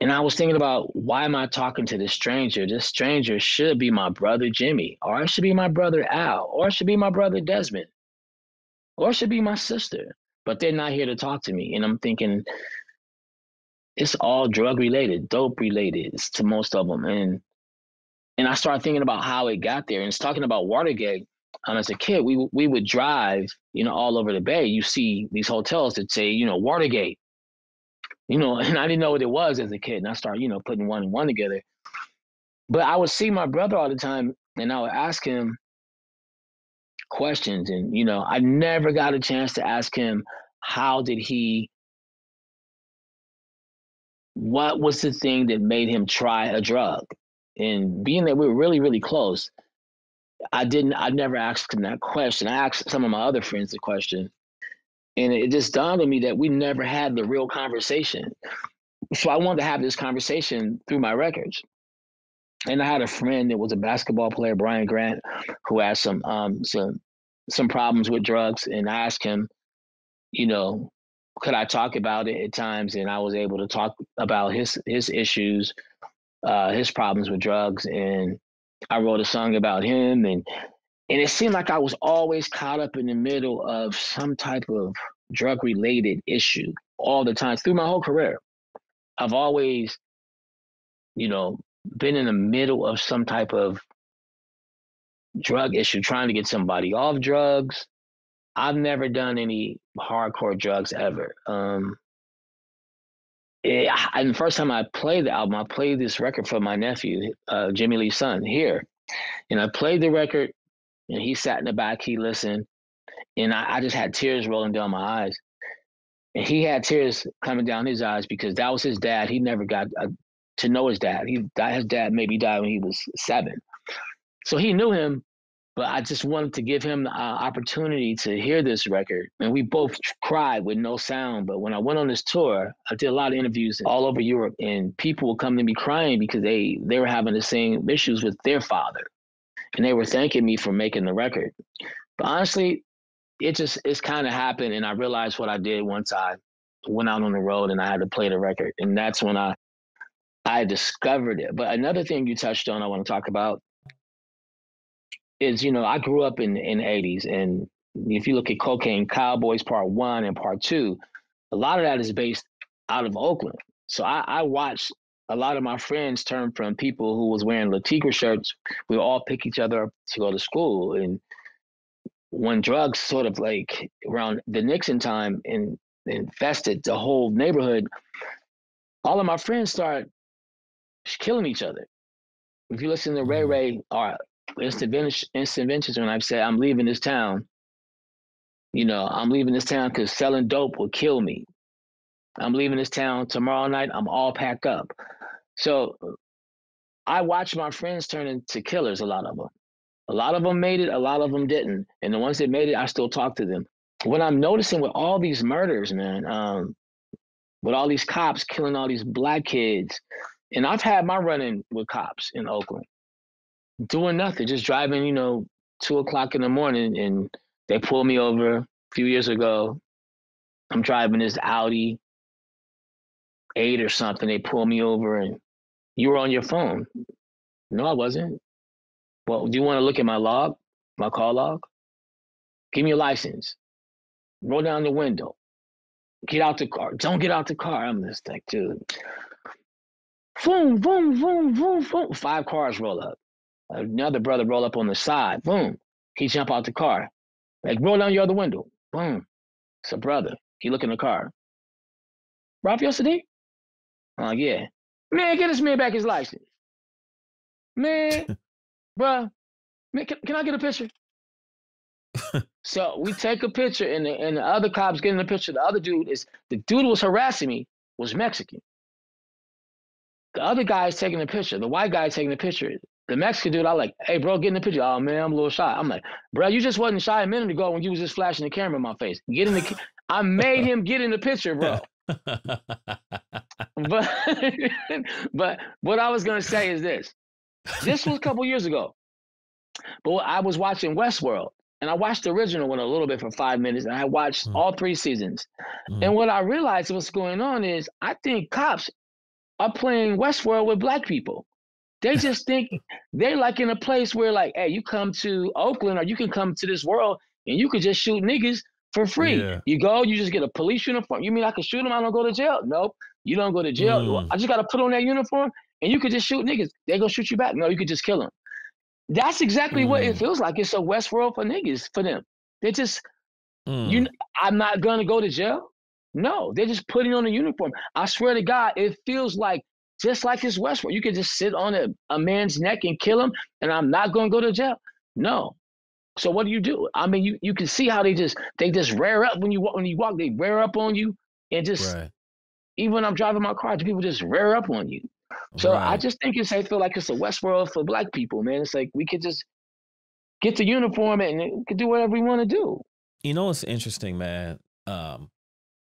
Speaker 4: And I was thinking about, why am I talking to this stranger? This stranger should be my brother Jimmy, or it should be my brother Al, or it should be my brother Desmond, or it should be my sister. But they're not here to talk to me. And I'm thinking, it's all drug related, dope related to most of them. And I started thinking about how it got there. And it's talking about Watergate. As a kid, we would drive, all over the Bay. You see these hotels that say, Watergate. And I didn't know what it was as a kid. And I started, putting one and one together. But I would see my brother all the time and I would ask him questions. And, I never got a chance to ask him, what was the thing that made him try a drug? And being that we were really, really close, I never asked him that question. I asked some of my other friends the question. And it just dawned on me that we never had the real conversation. So I wanted to have this conversation through my records. And I had a friend that was a basketball player, Brian Grant, who had some problems with drugs. And I asked him, could I talk about it at times? And I was able to talk about his issues, his problems with drugs. And I wrote a song about him. And it seemed like I was always caught up in the middle of some type of drug-related issue all the time through my whole career. I've always, been in the middle of some type of drug issue, trying to get somebody off drugs. I've never done any hardcore drugs ever. And the first time I played the album, I played this record for my nephew, Jimmy Lee's son, here. And I played the record, and he sat in the back, he listened, and I just had tears rolling down my eyes. And he had tears coming down his eyes because that was his dad. He never got to know his dad. His dad maybe died when he was 7. So he knew him, but I just wanted to give him the opportunity to hear this record. And we both cried with no sound. But when I went on this tour, I did a lot of interviews all over Europe, and people would come to me crying because they were having the same issues with their father. And they were thanking me for making the record. But honestly, it's kind of happened. And I realized what I did once I went out on the road and I had to play the record. And that's when I discovered it. But another thing you touched on I want to talk about is, I grew up in the 80s. And if you look at Cocaine Cowboys Part 1 and Part 2, a lot of that is based out of Oakland. So I watched a lot of my friends turn from people who was wearing Latigua shirts. We all pick each other up to go to school. And when drugs sort of like around the Nixon time and infested the whole neighborhood, all of my friends started killing each other. If you listen to Ray or Instant Vengeance, when I've said, I'm leaving this town, I'm leaving this town because selling dope will kill me. I'm leaving this town tomorrow night. I'm all packed up. So I watched my friends turn into killers, a lot of them. A lot of them made it, a lot of them didn't. And the ones that made it, I still talk to them. What I'm noticing with all these murders, man, with all these cops killing all these black kids, and I've had my run-in with cops in Oakland, doing nothing, just driving, 2:00 in the morning, and they pulled me over a few years ago. I'm driving this Audi 8 or something. They pulled me over, and you were on your phone. No, I wasn't. Well, do you want to look at my log, my call log? Give me your license. Roll down the window. Get out the car. Don't get out the car. I'm just like, dude. Boom, boom, boom, boom, boom. 5 cars roll up. Another brother roll up on the side. Boom. He jump out the car. Like, roll down your other window. Boom. It's a brother. He look in the car. Raphael Saadiq? Oh, yeah. Man, get this man back his license. Man, bruh. Man, can I get a picture? So we take a picture, and the other cops get in the picture. The dude who was harassing me was Mexican. The other guy is taking the picture. The white guy is taking the picture. The Mexican dude, I like, hey, bro, get in the picture. Oh, man, I'm a little shy. I'm like, bro, you just wasn't shy a minute ago when you was just flashing the camera in my face. Get in the. I made him get in the picture, bro. But what I was gonna say is this. This was a couple years ago. But I was watching Westworld, and I watched the original one a little bit for 5 minutes, and I watched all 3 seasons. And what I realized what's going on is I think cops are playing Westworld with black people. They just think they're like in a place where, like, hey, you come to Oakland or you can come to this world and you could just shoot niggas for free. Yeah. You go, you just get a police uniform. You mean I can shoot them? I don't go to jail? Nope. You don't go to jail. I just got to put on that uniform and you could just shoot niggas. They're going to shoot you back. No, you could just kill them. That's exactly what it feels like. It's a Westworld for niggas, for them. They just, I'm not going to go to jail. No, they're just putting on a uniform. I swear to God, it feels like just like this Westworld. You could just sit on a man's neck and kill him, and I'm not going to go to jail. No. So what do? I mean, you can see how they just rear up when you walk. They rear up on you, and just even when I'm driving my car, people just rear up on you. So I just think I feel like it's a Westworld for black people, man. It's like we could just get the uniform and we could do whatever we want to do.
Speaker 3: You know, it's interesting, man,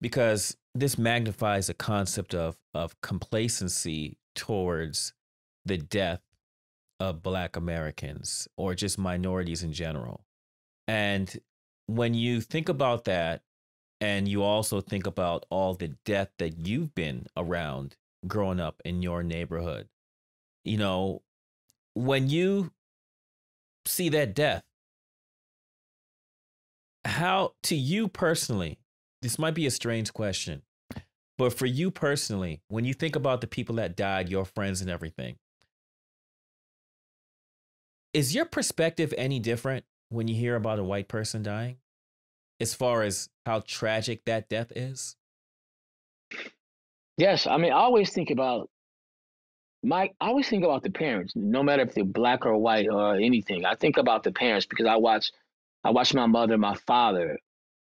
Speaker 3: because this magnifies a concept of complacency towards the death of Black Americans or just minorities in general. And when you think about that, and you also think about all the death that you've been around growing up in your neighborhood, you know, when you see that death, how, to you personally, this might be a strange question, but for you personally, when you think about the people that died, your friends and everything, is your perspective any different when you hear about a white person dying, as far as how tragic that death is?
Speaker 4: Yes, I mean, I always think about the parents, no matter if they're black or white or anything. I think about the parents because I watched my mother and my father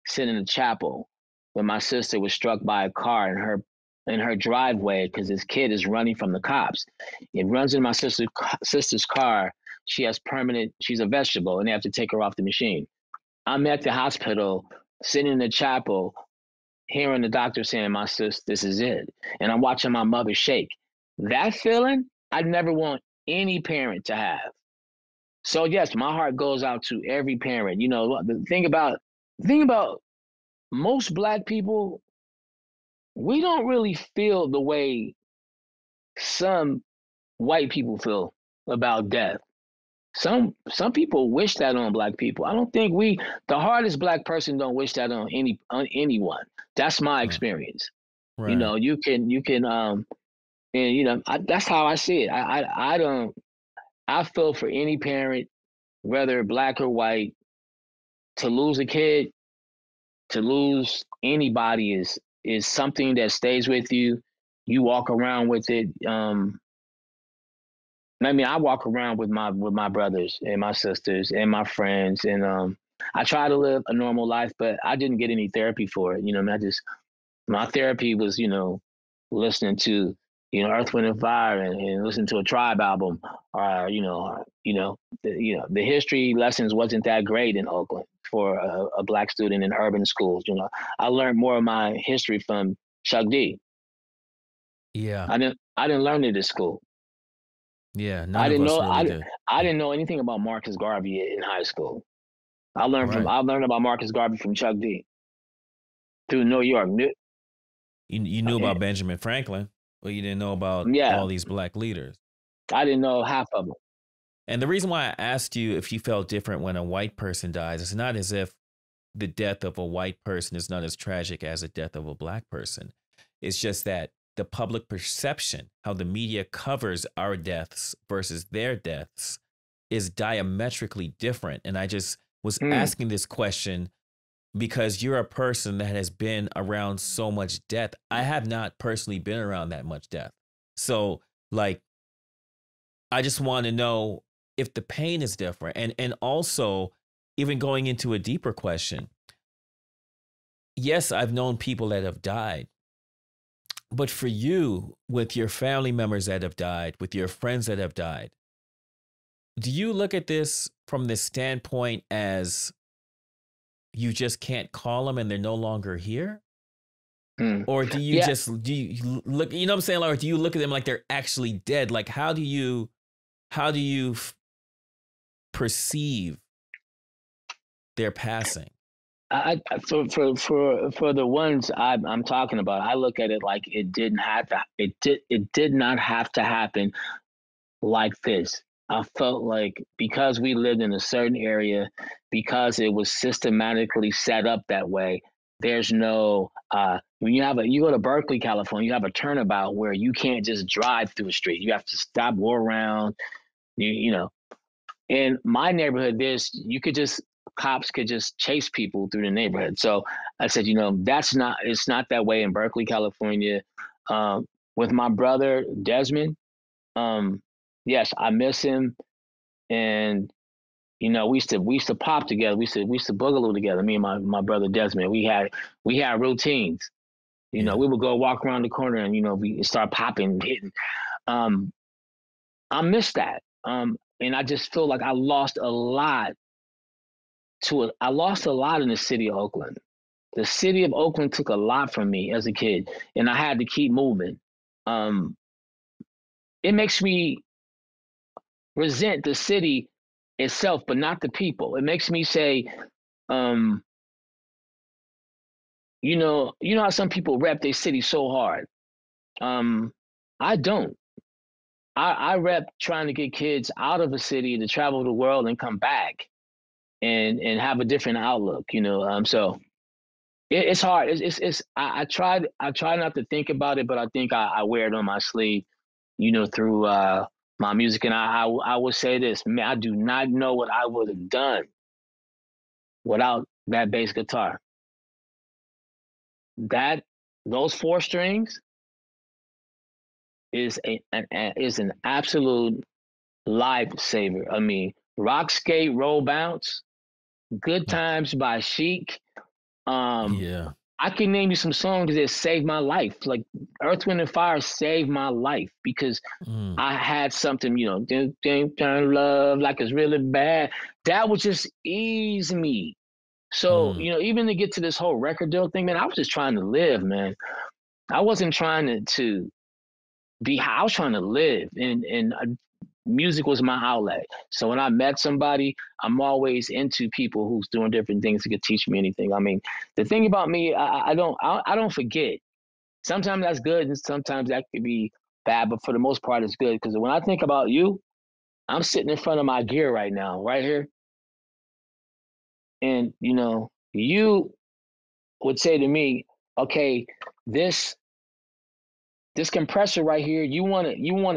Speaker 4: sit in the chapel when my sister was struck by a car and her in her driveway because this kid is running from the cops. It runs in my sister's car. She's a vegetable, and they have to take her off the machine. I'm at the hospital, sitting in the chapel, hearing the doctor saying, my sis, this is it. And I'm watching my mother shake. That feeling, I never want any parent to have. So yes, my heart goes out to every parent. You know, the thing about most Black people, we don't really feel the way some white people feel about death. Some people wish that on Black people. I don't think the hardest Black person don't wish that on anyone. That's my experience.
Speaker 3: Right.
Speaker 4: You know, you can and you know, that's how I see it. I feel for any parent, whether Black or white, to lose a kid, to lose anybody is something that stays with you. You walk around with it. I mean, I walk around with my brothers and my sisters and my friends, and I try to live a normal life, but I didn't get any therapy for it. You know, I mean, my therapy was, you know, listening to, you know, Earth, Wind and Fire, and listening to a Tribe album, or the history lessons wasn't that great in Oakland for a Black student in urban schools. You know, I learned more of my history from Chuck D.
Speaker 3: Yeah.
Speaker 4: I didn't learn it at school.
Speaker 3: Yeah, none of us really did.
Speaker 4: I didn't know anything about Marcus Garvey in high school. I learned about Marcus Garvey from Chuck D. through New York.
Speaker 3: You knew about Benjamin Franklin, but you didn't know about all these Black leaders.
Speaker 4: I didn't know half of them.
Speaker 3: And the reason why I asked you if you felt different when a white person dies, it's not as if the death of a white person is not as tragic as the death of a Black person. It's just that the public perception, how the media covers our deaths versus their deaths, is diametrically different. And I just was asking this question because you're a person that has been around so much death. I have not personally been around that much death. So, like, I just want to know if the pain is different. And also, even going into a deeper question, yes, I've known people that have died. But for you, with your family members that have died, with your friends that have died, do you look at this from the standpoint as you just can't call them and they're no longer here? Or do you do you look, you know what I'm saying? Or do you look at them like they're actually dead? Like, how do you perceive their passing?
Speaker 4: For the ones I'm talking about, I look at it like it did not have to happen like this. I felt like because we lived in a certain area, because it was systematically set up that way, there's no when you go to Berkeley, California, you have a turnabout where you can't just drive through a street. You have to stop, go around. You know, in my neighborhood, cops could just chase people through the neighborhood. So I said, you know, it's not that way in Berkeley, California. With my brother Desmond, yes, I miss him, and you know, we used to pop together. We used to boogaloo together. Me and my brother Desmond. We had routines. You know, we would go walk around the corner, and you know, we start popping, hitting. I miss that, and I just feel like I lost a lot I lost a lot in the city of Oakland. The city of Oakland took a lot from me as a kid, and I had to keep moving. It makes me resent the city itself, but not the people. It makes me say, you know how some people rep their city so hard. I don't. I rep trying to get kids out of a city to travel the world and come back and have a different outlook, you know. So it's hard. I try not to think about it, but I think I wear it on my sleeve, you know, through my music. And I would say this, man, I do not know what I would have done without that bass guitar. Those 4 strings is an absolute lifesaver. I mean, Rock Skate Roll Bounce, Good Times by Chic. I can name you some songs that saved my life. Like Earth, Wind, and Fire saved my life because
Speaker 3: Mm,
Speaker 4: I had something, turn love like it's really bad. That would just ease me. So,
Speaker 3: mm,
Speaker 4: even to get to this whole record deal thing, man, I was just trying to live, man. I wasn't trying to be high. I was trying to live, and music was my outlet. So when I met somebody, I'm always into people who's doing different things that could teach me anything. I mean, the thing about me, I don't forget. Sometimes that's good, and sometimes that could be bad. But for the most part, it's good because when I think about you, I'm sitting in front of my gear right now, right here, and you would say to me, "Okay, this this compressor right here, you want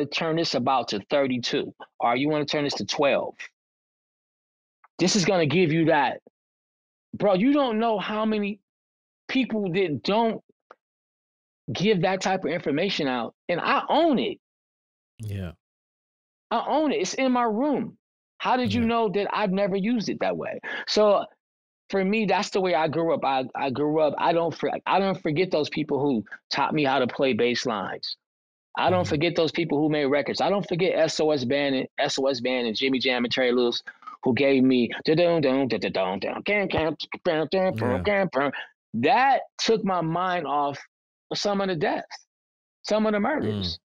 Speaker 4: to turn this about to 32, or you want to turn this to 12. This is gonna give you that, bro. You don't know how many people that don't give that type of information out, and I own it.
Speaker 3: yeah,
Speaker 4: I own it. It's in my room. How did you
Speaker 3: yeah,
Speaker 4: know that I've never used it that way? So for me, that's the way I grew up. I grew up. I don't forget those people who taught me how to play bass lines. I don't
Speaker 3: hmm,
Speaker 4: forget those people who made records. I don't forget SOS Band and Jimmy Jam and Trey Lewis who gave me
Speaker 3: yeah,
Speaker 4: that took my mind off of some of the deaths, some of the
Speaker 3: mm,
Speaker 4: murders,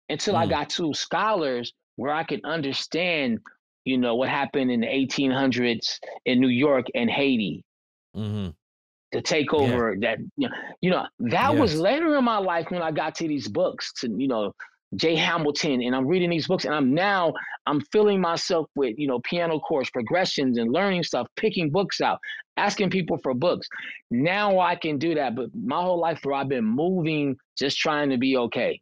Speaker 4: until I
Speaker 3: mm,
Speaker 4: got to scholars where I could understand, what happened in the 1800s in New York and Haiti,
Speaker 3: hmm,
Speaker 4: the
Speaker 3: yeah,
Speaker 4: takeover that that was
Speaker 3: yes,
Speaker 4: later in my life when I got to these books to Jay Hamilton, and I'm reading these books, and I'm filling myself with piano chords, progressions, and learning stuff, picking books out, asking people for books. Now I can do that, but my whole life through I've been moving, just trying to be okay.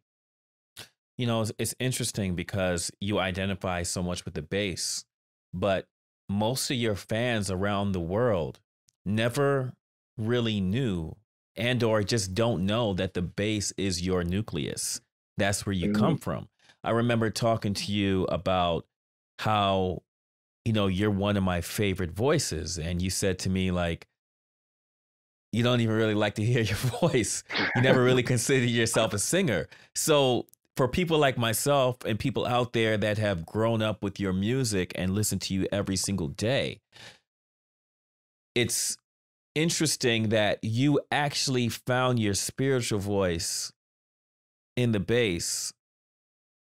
Speaker 3: It's interesting because you identify so much with the bass, but most of your fans around the world never really knew and or just don't know that the bass is your nucleus. That's where you come
Speaker 4: Mhm.
Speaker 3: from. I remember talking to you about how, you're one of my favorite voices. And you said to me, like, you don't even really like to hear your voice. You never really considered yourself a singer. So for people like myself and people out there that have grown up with your music and listen to you every single day, it's interesting that you actually found your spiritual voice in the bass,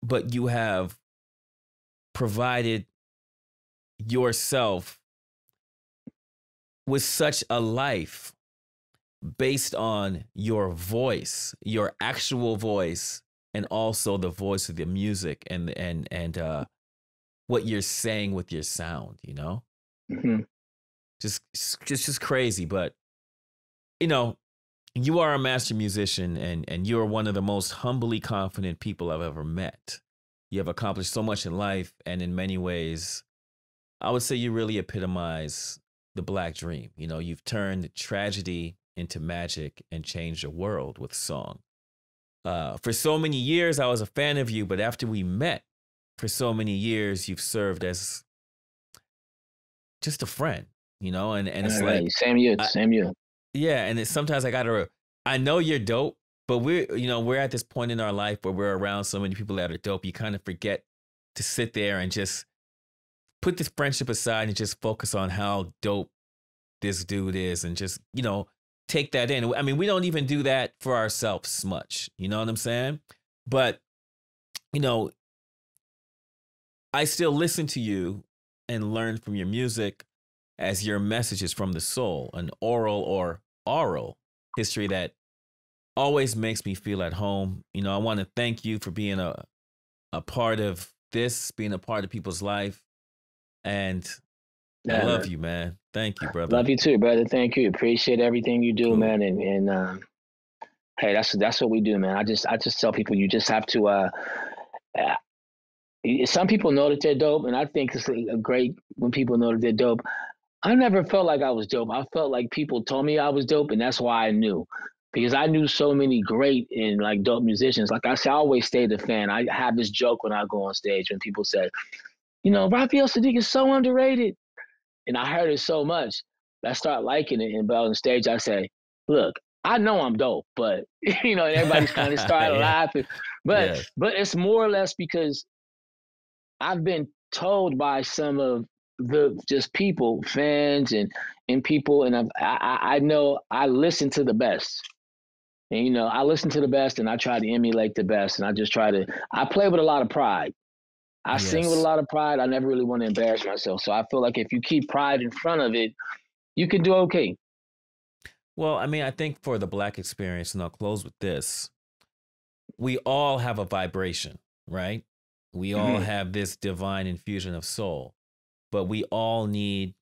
Speaker 3: but you have provided yourself with such a life based on your voice, your actual voice, and also the voice of the music and what you're saying with your sound.
Speaker 4: Mhm.
Speaker 3: Just crazy. But you know, you are a master musician, and you are one of the most humbly confident people I've ever met. You have accomplished so much in life, and in many ways, I would say you really epitomize the Black dream. You've turned tragedy into magic and changed the world with song. For so many years, I was a fan of you, but after we met, for so many years, you've served as just a friend, and it's
Speaker 4: All right,
Speaker 3: like,
Speaker 4: same you,
Speaker 3: I,
Speaker 4: same you.
Speaker 3: yeah, and it's sometimes I know you're dope, but we're at this point in our life where we're around so many people that are dope. You kind of forget to sit there and just put this friendship aside and just focus on how dope this dude is and just, take that in. I mean, we don't even do that for ourselves much. You know what I'm saying? But, you know, I still listen to you and learn from your music as your message is from the soul, an oral history that always makes me feel at home. I want to thank you for being a part of this, being a part of people's life. And I
Speaker 4: Yeah,
Speaker 3: love
Speaker 4: man.
Speaker 3: you, man. Thank you, brother.
Speaker 4: Love you too, brother. Thank you. Appreciate everything you do,
Speaker 3: Cool.
Speaker 4: man. And hey, that's what we do, man. I just tell people you just have to. Uh, some people know that they're dope, and I think it's great when people know that they're dope. I never felt like I was dope. I felt like people told me I was dope, and that's why I knew. Because I knew so many great and like dope musicians. Like I said, I always stayed a fan. I have this joke when I go on stage when people say, Raphael Saadiq is so underrated. And I heard it so much, I start liking it. And but on stage, I say, look, I know I'm dope, but you know, and everybody's kind of started laughing. But it's more or less because I've been told by some of the just people, fans and people, and I know I listen to the best. And you know, I listen to the best and I try to emulate the best. And I play with a lot of pride. I sing with a lot of pride. I never really want to embarrass myself. So I feel like if you keep pride in front of it, you can do okay.
Speaker 3: Well, I mean, I think for the Black experience, and I'll close with this, we all have a vibration, right? We all have this divine infusion of soul, but we all need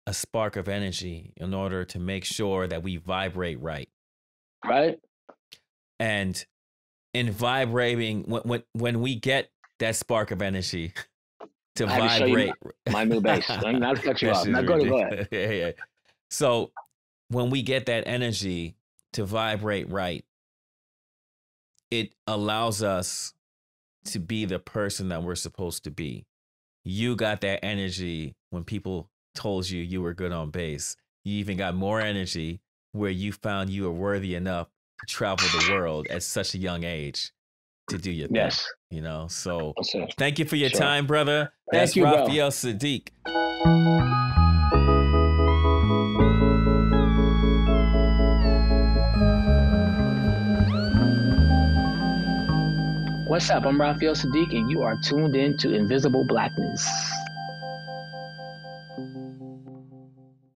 Speaker 3: a spark of energy in order to make sure that we vibrate right.
Speaker 4: Right.
Speaker 3: And in vibrating, when we get that spark of energy to vibrate,
Speaker 4: my new bass. I'm not to cut you off. Now go ahead.
Speaker 3: Yeah. So when we get that energy to vibrate right, it allows us to be the person that we're supposed to be. You got that energy when people told you you were good on bass. You even got more energy where you found you were worthy enough to travel the world at such a young age to do your thing.
Speaker 4: Yes.
Speaker 3: You know, so thank you for your time, brother.
Speaker 4: That's
Speaker 3: Raphael Saadiq.
Speaker 4: What's up? I'm Raphael Saadiq, and you are tuned in to Invisible Blackness.